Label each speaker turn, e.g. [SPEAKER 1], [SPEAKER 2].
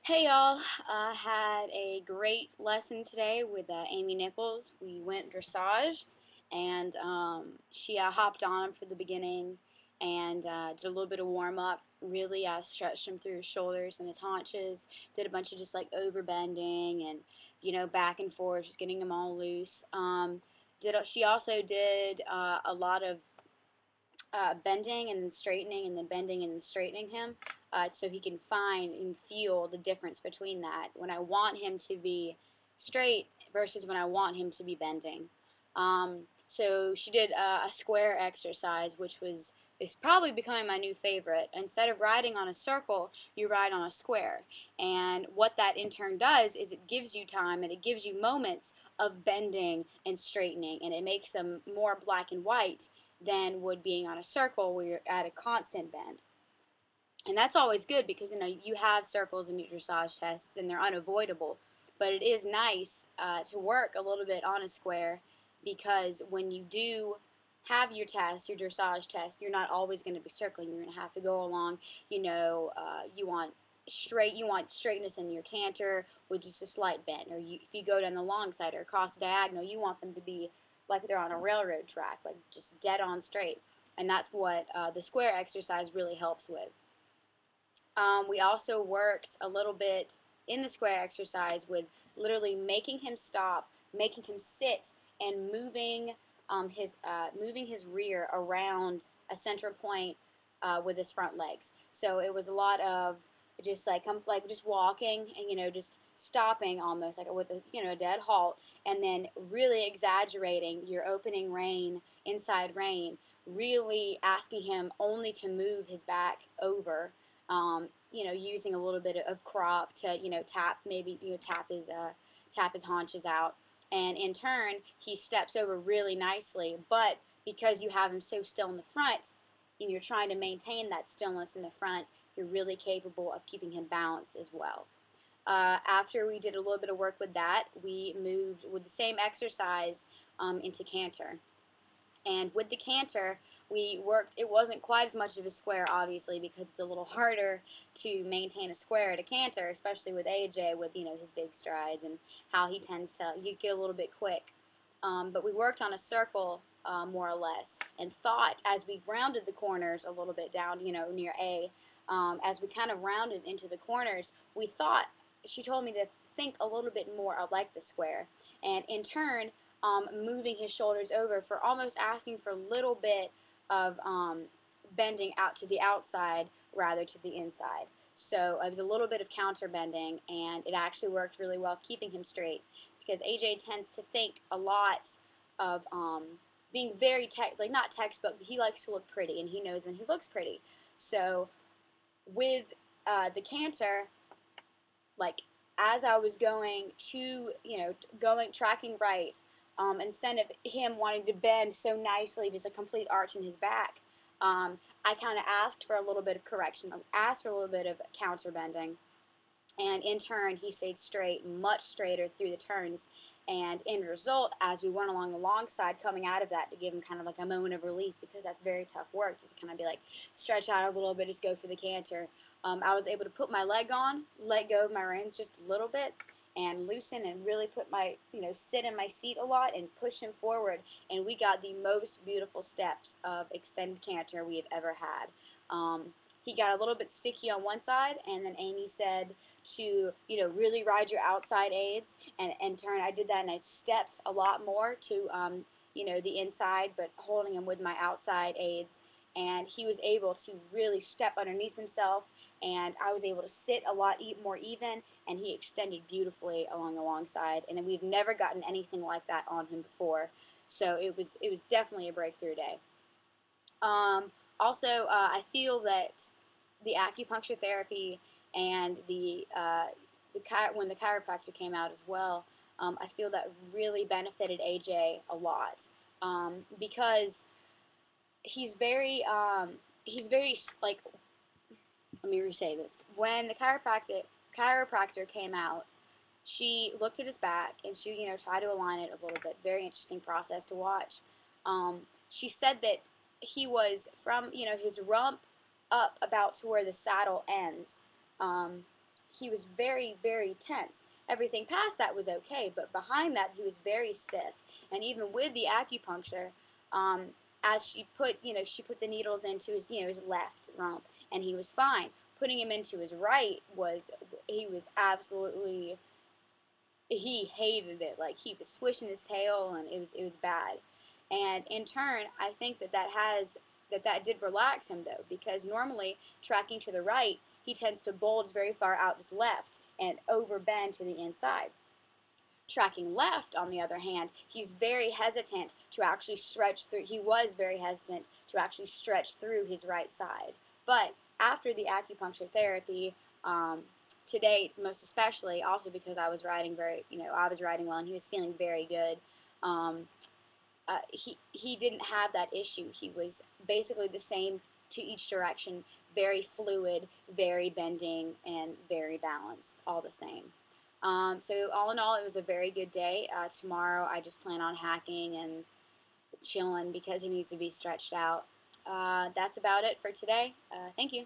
[SPEAKER 1] Hey y'all, I had a great lesson today with Amy Nichols. We went dressage and she hopped on him for the beginning and did a little bit of warm up. Really stretched him through his shoulders and his haunches. Did a bunch of just like over bending and back and forth, just getting him all loose. She also did a lot of bending and then straightening and then bending and then straightening him so he can find and feel the difference between that when I want him to be straight versus when I want him to be bending. So she did a square exercise, which is probably becoming my new favorite. Instead of riding on a circle, you ride on a square. And what that in turn does is it gives you time and it gives you moments of bending and straightening, and it makes them more black and white than would being on a circle where you're at a constant bend. And that's always good because you have circles in your dressage tests and they're unavoidable. But it is nice to work a little bit on a square because when you do have your test, your dressage test, you're not always going to be circling. You're going to have to go along. You want straightness in your canter with just a slight bend, or if you go down the long side or across the diagonal, you want them to be like they're on a railroad track, like just dead on straight. And that's what the square exercise really helps with. We also worked a little bit in the square exercise with literally making him stop, making him sit, and moving his rear around a center point with his front legs. So it was a lot of just like just walking and just stopping almost like with a dead halt, and then really exaggerating your opening rein, inside rein, really asking him only to move his back over, using a little bit of crop to, tap, maybe, tap his haunches out. And in turn, he steps over really nicely. But because you have him so still in the front, and you're trying to maintain that stillness in the front, you're really capable of keeping him balanced as well. After we did a little bit of work with that, we moved with the same exercise into canter. And with the canter, we worked, it wasn't quite as much of a square, obviously, because it's a little harder to maintain a square at a canter, especially with AJ, with, his big strides and how he tends to, you get a little bit quick. But we worked on a circle, more or less, and thought as we rounded the corners a little bit down, near A, as we kind of rounded into the corners, we thought, she told me to think a little bit more like the square. And in turn, moving his shoulders over for almost asking for a little bit of bending out to the outside rather to the inside. So it was a little bit of counter bending, and it actually worked really well keeping him straight because AJ tends to think a lot of being very like not textbook, but he likes to look pretty, and he knows when he looks pretty. So with the canter, like as I was going to, tracking right, instead of him wanting to bend so nicely, just a complete arch in his back, I kind of asked for a little bit of correction, asked for a little bit of counter bending, and in turn, he stayed straight, much straighter through the turns. And in result, as we went along the long side, coming out of that to give him kind of like a moment of relief because that's very tough work, just kind of be like, stretch out a little bit, just go for the canter. I was able to put my leg on, let go of my reins just a little bit, and loosen and really put my, sit in my seat a lot and push him forward. And we got the most beautiful steps of extended canter we have ever had. He got a little bit sticky on one side, and then Amy said to, really ride your outside aids, and in turn I did that, and I stepped a lot more to, the inside, but holding him with my outside aids, and he was able to really step underneath himself, and I was able to sit a lot more even, and he extended beautifully along the long side, and we've never gotten anything like that on him before, so it was definitely a breakthrough day. Also, I feel that the acupuncture therapy and when the chiropractor came out as well, I feel that really benefited AJ a lot because he's very like, let me re-say this. When the chiropractor came out, she looked at his back and she tried to align it a little bit. Very interesting process to watch. She said that he was from his rump up about to where the saddle ends. he was very, very tense. Everything past that was okay, but behind that he was very stiff. And even with the acupuncture, um, as she put the needles into his, his left rump, and he was fine. Putting him into his right he was absolutely, he hated it. Like, he was swishing his tail, and it was bad. And in turn, I think that did relax him, though, because normally tracking to the right, he tends to bulge very far out his left and overbend to the inside. Tracking left, on the other hand, he's very hesitant to actually stretch through. He was very hesitant to actually stretch through his right side. But after the acupuncture therapy, to date, most especially, also because I was riding I was riding well, and he was feeling very good. Um, he didn't have that issue. He was basically the same to each direction, very fluid, very bending, and very balanced, all the same. So all in all, it was a very good day. Tomorrow, I just plan on hacking and chilling because he needs to be stretched out. That's about it for today. Thank you.